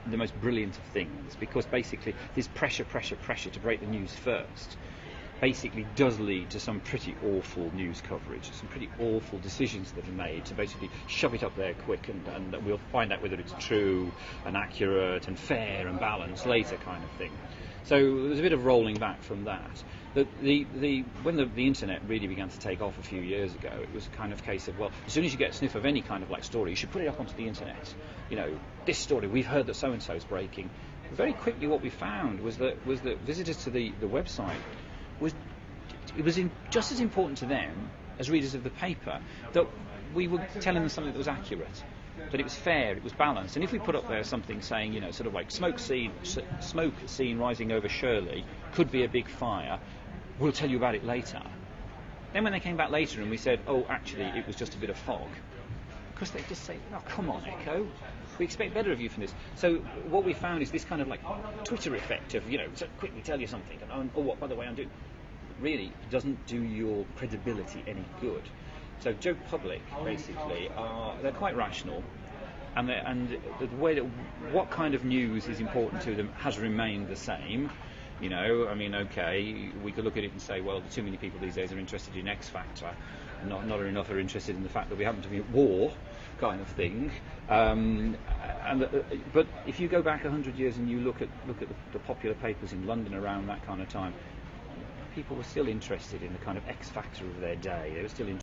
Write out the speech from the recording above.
the most brilliant of things, because basically this pressure to break the news first basically does lead to some pretty awful news coverage, some pretty awful decisions that are made to basically shove it up there quick, and we'll find out whether it's true and accurate and fair and balanced later, kind of thing. So there's a bit of rolling back from that. When the internet really began to take off a few years ago, it was a kind of case of, well, as soon as you get a sniff of any kind of like story, you should put it up onto the internet. You know, this story, we've heard that so and so is breaking. Very quickly, what we found was that visitors to the website was just as important to them as readers of the paper that we were telling them something that was accurate, that it was fair, it was balanced. And if we put up there something saying, you know, sort of like smoke seen rising over Shirley, could be a big fire, we'll tell you about it later. Then when they came back later and we said, oh, actually, it was just a bit of fog, because they just say, oh, come on, Echo, we expect better of you from this. So what we found is this kind of like Twitter effect of, you know, so quickly tell you something, and oh, what, by the way, I'm doing. Really doesn't do your credibility any good. So Joe Public, basically, they're quite rational, and the way that what kind of news is important to them has remained the same. You know, I mean, okay, we could look at it and say, well, too many people these days are interested in X Factor, not enough are interested in the fact that we happen to be at war, kind of thing. But if you go back 100 years and you look at the popular papers in London around that kind of time, people were still interested in the kind of X Factor of their day. They were still interested